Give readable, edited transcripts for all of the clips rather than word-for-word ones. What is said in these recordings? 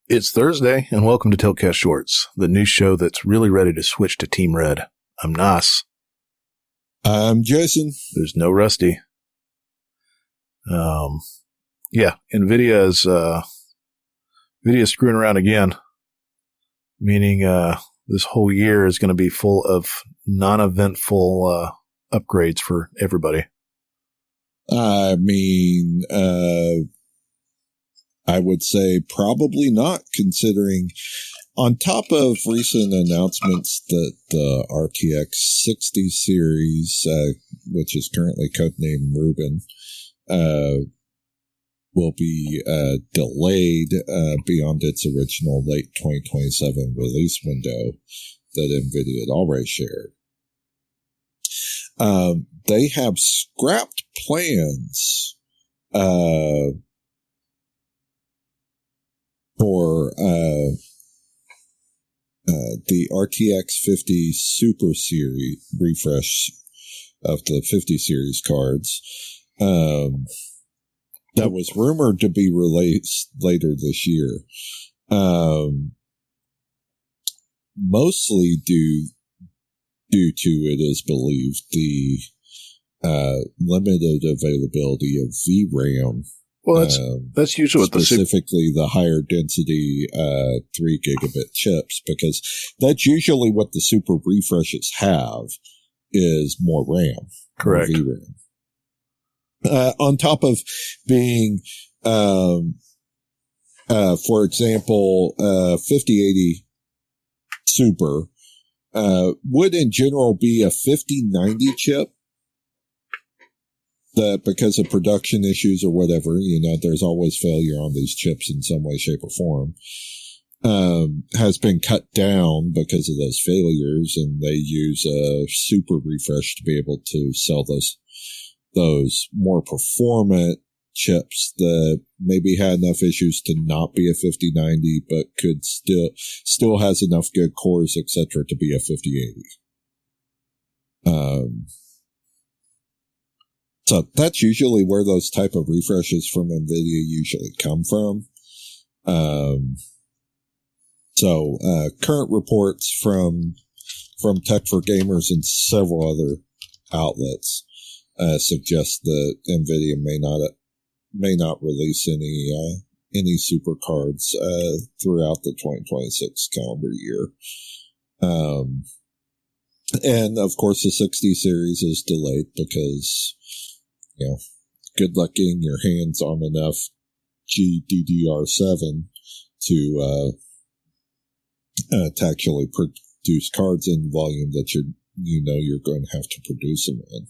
It's Thursday, and welcome to Tiltcast Shortz, the new show that's really ready to switch to Team Red. I'm Nauss. I'm Jason. There's no Rusty. NVIDIA is screwing around again, meaning this whole year is going to be full of non-eventful upgrades for everybody. I mean, I would say probably not, considering on top of recent announcements that the RTX 60 series, which is currently codenamed Rubin, will be delayed beyond its original late 2027 release window that NVIDIA had already shared. They have scrapped plans for the RTX 50 Super Series refresh of the 50 series cards that was rumored to be released later this year, mostly due to, it is believed, the limited availability of VRAM. Well, that's usually what specifically the higher density 3 gigabit chips, because that's usually what the super refreshes have, is more RAM. Correct. More VRAM. On top of being, for example, 5080 Super would in general be a 5090 chip. That because of production issues or whatever, there's always failure on these chips in some way, shape, or form, has been cut down because of those failures, and they use a super refresh to be able to sell those more performant chips that maybe had enough issues to not be a 5090, but could still has enough good cores, etc., to be a 5080. So that's usually where those type of refreshes from NVIDIA usually come from. Current reports from Tech for Gamers and several other outlets suggest that NVIDIA may not release any super cards throughout the 2026 calendar year. And of course, the 60 series is delayed because, good luck getting your hands on enough GDDR7 to actually produce cards in volume that you're going to have to produce them in.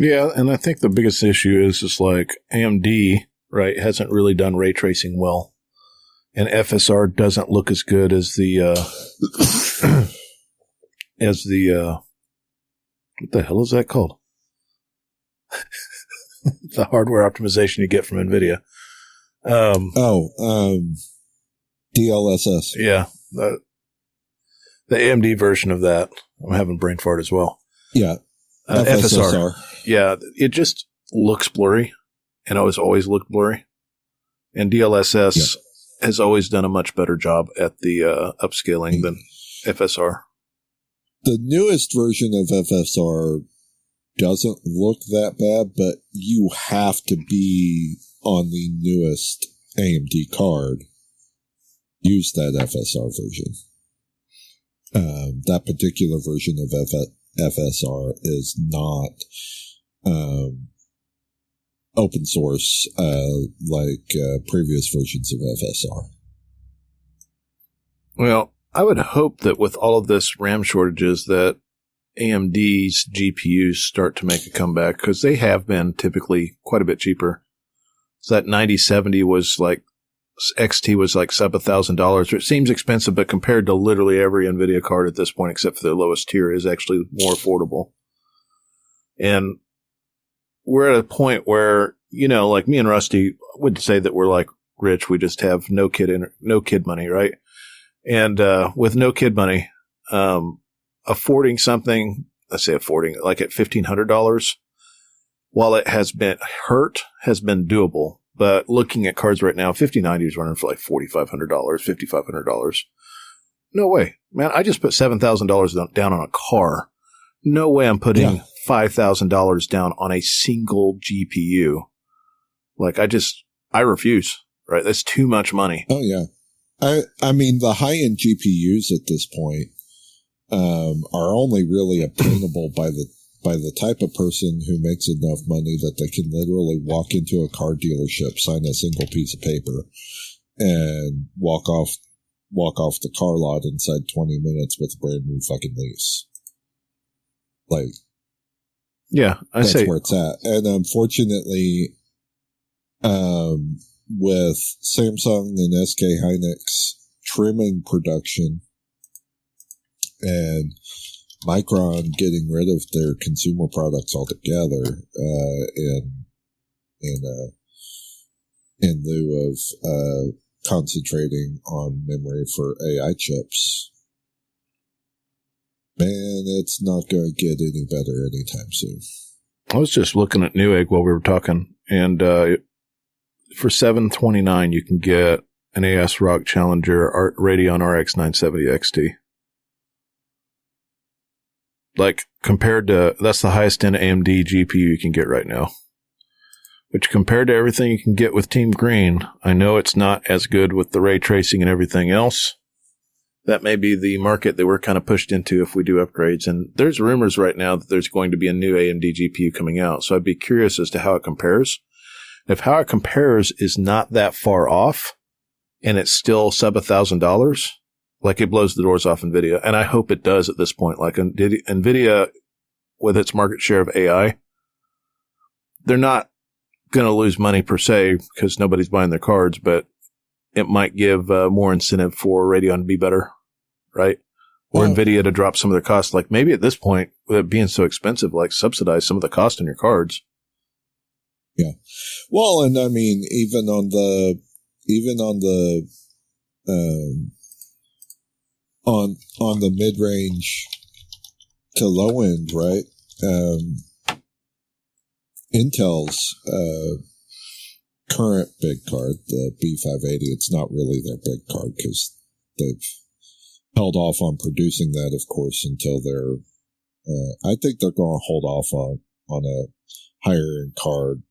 Yeah, and I think the biggest issue is just like AMD, right, hasn't really done ray tracing well, and FSR doesn't look as good as the what the hell is that called? The hardware optimization you get from NVIDIA. DLSS. Yeah. The AMD version of that. I'm having brain fart as well. Yeah. FSR. Yeah. It just looks blurry, and it's always looked blurry. And DLSS has always done a much better job at the upscaling than FSR. The newest version of FSR doesn't look that bad, but you have to be on the newest AMD card. Use that FSR version. That particular version of FSR is not open source like previous versions of FSR. Well, I would hope that with all of this RAM shortages that AMD's GPUs start to make a comeback, because they have been typically quite a bit cheaper. So that 9070 was like, XT was like sub $1,000. It seems expensive, but compared to literally every NVIDIA card at this point, except for the lowest tier, is actually more affordable. And we're at a point where, like me and Rusty would say that we're like rich. We just have no kid money, right? And with no kid money, affording something, like at $1,500, while it has been doable. But looking at cards right now, 5090 is running for like $4,500, $5,500. No way. Man, I just put $7,000 down on a car. No way I'm putting $5,000 down on a single GPU. Like, I refuse, right? That's too much money. Oh, yeah. I mean, the high-end GPUs at this point are only really obtainable by the type of person who makes enough money that they can literally walk into a car dealership, sign a single piece of paper, and walk off the car lot inside 20 minutes with a brand new fucking lease. Like, yeah, that's where it's at. And unfortunately, with Samsung and SK Hynix trimming production and Micron getting rid of their consumer products altogether, in lieu of concentrating on memory for AI chips, man, it's not going to get any better anytime soon. I was just looking at Newegg while we were talking, and for $729, you can get an ASRock Challenger Radeon RX 970 XT. Like, compared to, that's the highest end AMD GPU you can get right now. Which, compared to everything you can get with Team Green, I know it's not as good with the ray tracing and everything else. That may be the market that we're kind of pushed into if we do upgrades. And there's rumors right now that there's going to be a new AMD GPU coming out. So I'd be curious as to how it compares. If how it compares is not that far off, and it's still sub $1,000, like, it blows the doors off NVIDIA. And I hope it does at this point. Like, NVIDIA, with its market share of AI, they're not going to lose money per se because nobody's buying their cards, but it might give more incentive for Radeon to be better, right? Or NVIDIA to drop some of their costs. Like, maybe at this point, with it being so expensive, like, subsidize some of the cost on your cards. Yeah. Well, and I mean, even on the mid-range to low end, right? Intel's current big card, the B580, it's not really their big card because they've held off on producing that, of course, until they're. I think they're going to hold off on a higher end card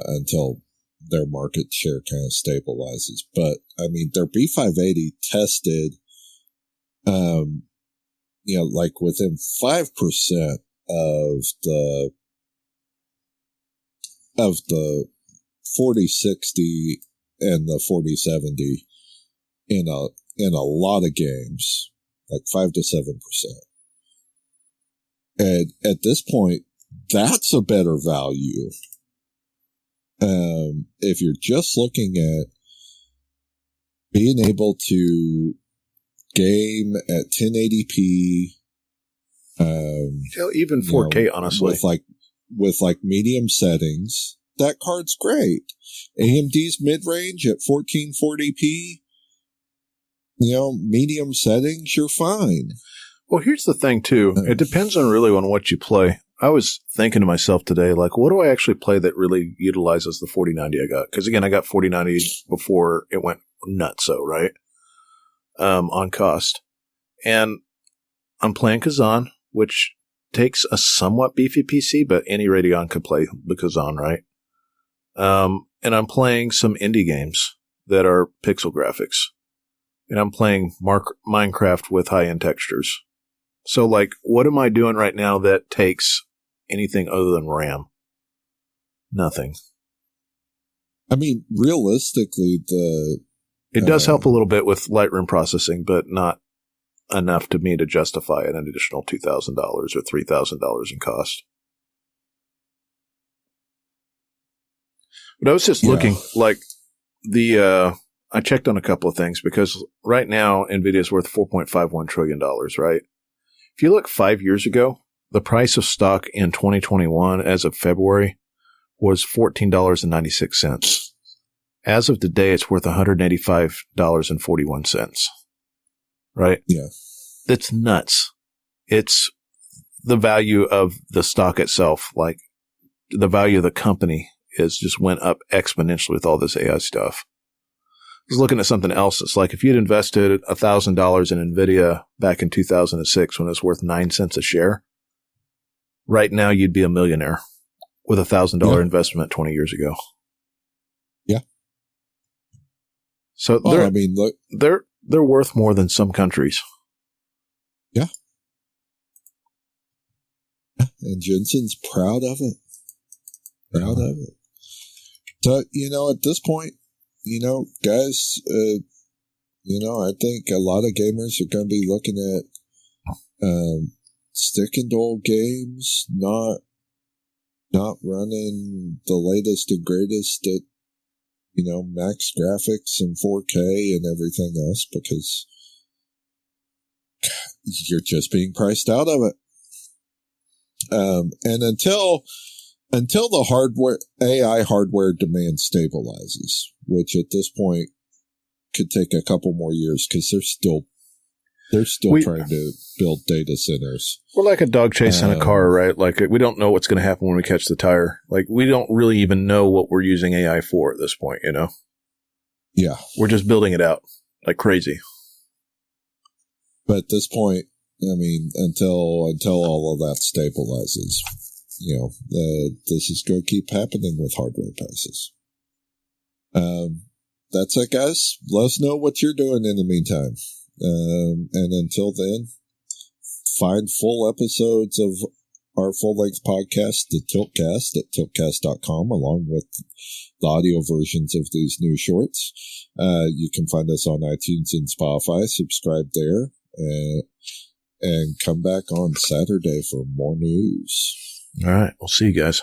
until their market share kind of stabilizes. But I mean, their B580 tested, like within 5% of the 4060 and the 4070 in a lot of games, like 5 to 7%. And at this point, that's a better value. If you're just looking at being able to game at 1080p, even 4K, honestly, with medium settings, that card's great. AMD's mid-range at 1440p, medium settings, you're fine. Well, here's the thing, too. It depends on what you play. I was thinking to myself today, like, what do I actually play that really utilizes the 4090 I got? Because, again, I got 4090 before it went nutso, right? On cost. And I'm playing Kazan, which takes a somewhat beefy PC, but any Radeon could play the Kazan, right? And I'm playing some indie games that are pixel graphics. And I'm playing Minecraft with high-end textures. So, like, what am I doing right now that takes anything other than RAM? Nothing. I mean, realistically, it does help a little bit with Lightroom processing, but not enough to me to justify an additional $2,000 or $3,000 in cost. But I was just looking, like, I checked on a couple of things because right now NVIDIA is worth $4.51 trillion, right? If you look 5 years ago, the price of stock in 2021 as of February was $14.96. As of today, it's worth $185.41. Right? Yeah. That's nuts. It's the value of the stock itself. Like, the value of the company is just went up exponentially with all this AI stuff. I was looking at something else. It's like if you'd invested $1,000 in NVIDIA back in 2006 when it was worth 9 cents a share, right now you'd be a millionaire with $1,000 investment 20 years ago. Yeah. So look, they're worth more than some countries. Yeah. And Jensen's proud of it. Proud of it. So, at this point, guys, I think a lot of gamers are going to be looking at sticking to old games, not running the latest and greatest at, max graphics and 4K and everything else because you're just being priced out of it. And until the AI hardware demand stabilizes, which at this point could take a couple more years because they're still trying to build data centers. We're like a dog chasing a car, right? Like we don't know what's going to happen when we catch the tire. Like we don't really even know what we're using AI for at this point, Yeah. We're just building it out like crazy. But at this point, until all of that stabilizes, this is going to keep happening with hardware prices. That's it, guys. Let us know what you're doing in the meantime. And until then, find full episodes of our full-length podcast, the Tiltcast, at tiltcast.com, along with the audio versions of these new shorts. You can find us on iTunes and Spotify. Subscribe there. And come back on Saturday for more news. All right. We'll see you guys.